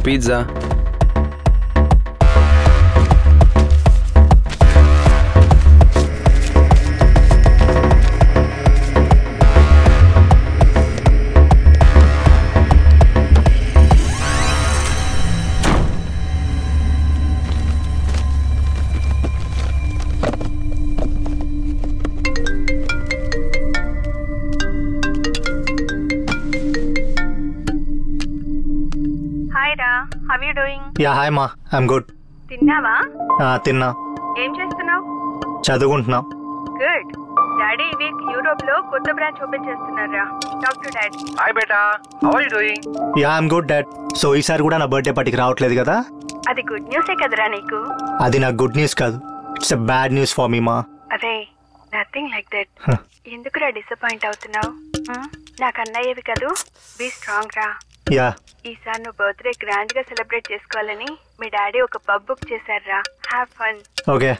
pizza. How are you doing? Yeah, hi ma. I'm good. తిన్నావా? తిన్నా. ఏం చేస్తున్నావు? చదువుకుంటున్నా. గుడ్. డాడీ ఈ వీక్ యూరోప్ లో కొత్త బ్రాంచ్ ఓపెన్ చేస్తున్నారా? Talk to dad. హాయ్ బేటా. How are you doing? Yeah I'm good dad. So ఈసారి కూడా నా బర్త్డే పార్టీకి రావట్లేదు కదా? అది గుడ్ న్యూసే కదరా నీకు? అది నాకు గుడ్ న్యూస్ కాదు. It's a bad news for me మా. అదే నథింగ్ లైక్ దట్. ఎందుకురా డిసప్పాయింట్ అవుతున్నావు? నాకు అన్నయ్యవి కదూ. బీ స్ట్రాంగ్ రా. యా. ఈసారి నువ్వు బర్త్డే గ్రాండ్ గా సెలబ్రేట్ చేసుకోవాలని మీ డాడీ ఒక పబ్ బుక్ చేశారా. Have fun. Okay.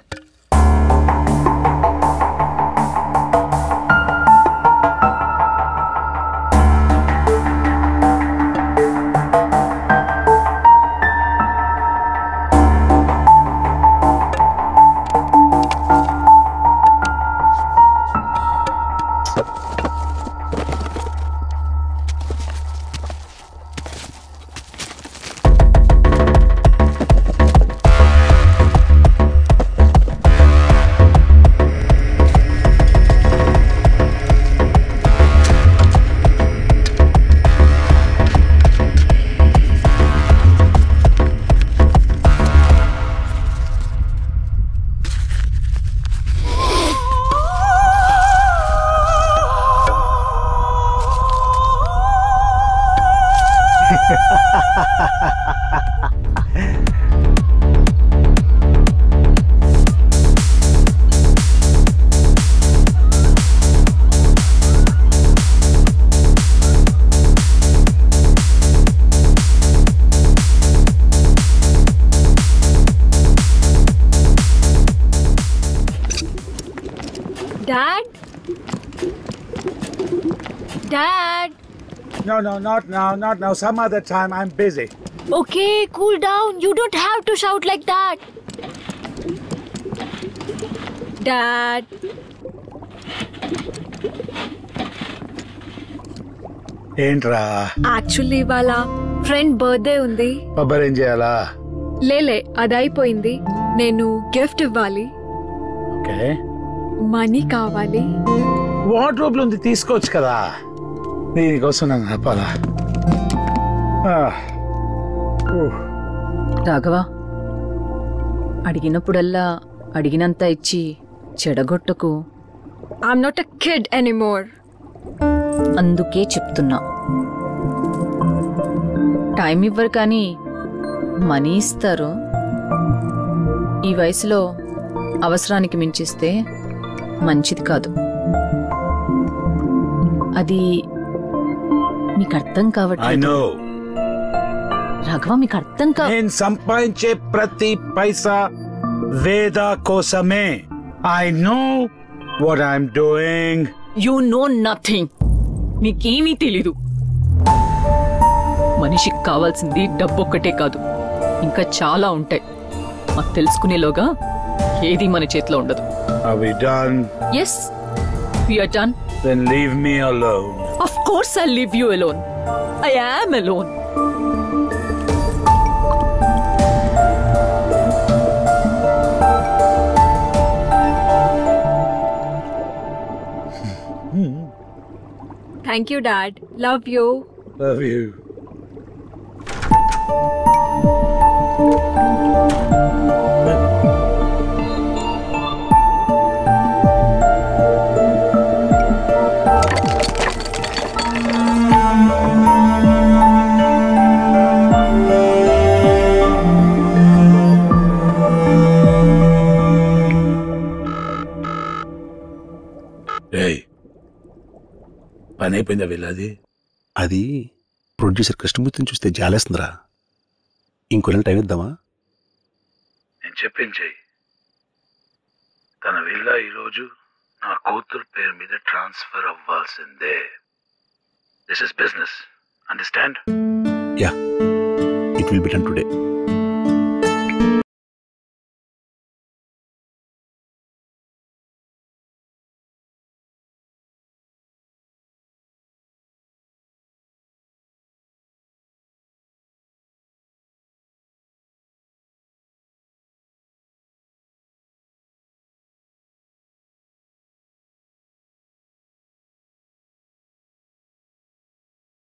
Dad? Dad? No, not now. Some other time. I'm busy. Okay, cool down. You don't have to shout like that. Dad? ఏంట్రా? Actually వాళ్ళ friend birthday ఉంది. Pub arrange చేయాలా? లేలే అది అయిపోయింది. నేను gift ఇవ్వాలి. ఓకే. మనీ కావాలి. వార్డ్రోబ్ లో ఉంది, తీసుకోవచ్చు కదా. దీనికోసం నన్ను ఆపాలా? రాఘవ, అడిగినప్పుడల్లా అడిగినంత ఇచ్చి చెడగొట్టకు. I'm not a kid anymore. అందుకే చెప్తున్నా, టైం ఇవ్వరు కానీ మనీ ఇస్తారు. ఈ వయసులో అవసరానికి మించిస్తే మంచిది కాదు. అది మీకు అర్థం కావట్లేదు. రాఘవ, మీకు అర్థం కాదు. నేను సంపాదించే ప్రతి పైసా వేద కోసమే. I know what I'm doing. You know nothing. నీకేమీ తెలీదు. మనిషికి కావాల్సింది డబ్బు ఒక్కటే కాదు, ఇంకా చాలా ఉంటాయి. మాకు తెలుసుకునేలోగా ఏది మన చేతిలో ఉండదు. Are we done? Yes, we are done. Then leave me alone. Of course I'll leave you alone. I am alone. Thank you, Dad. Love you. Love you. పని అయిపోయిందా వెళ్ళాది? అది ప్రొడ్యూసర్ కృష్ణమూర్తిని చూస్తే జాలేస్తుందిరా. ఇంకో నెల టైం ఇద్దామా? నేను చెప్పింది చెయ్యి. తన విల్లా ఈరోజు నా కూతురు పేరు మీద ట్రాన్స్ఫర్ అవ్వాల్సిందే. This is business, understand? Yeah, it will be done today.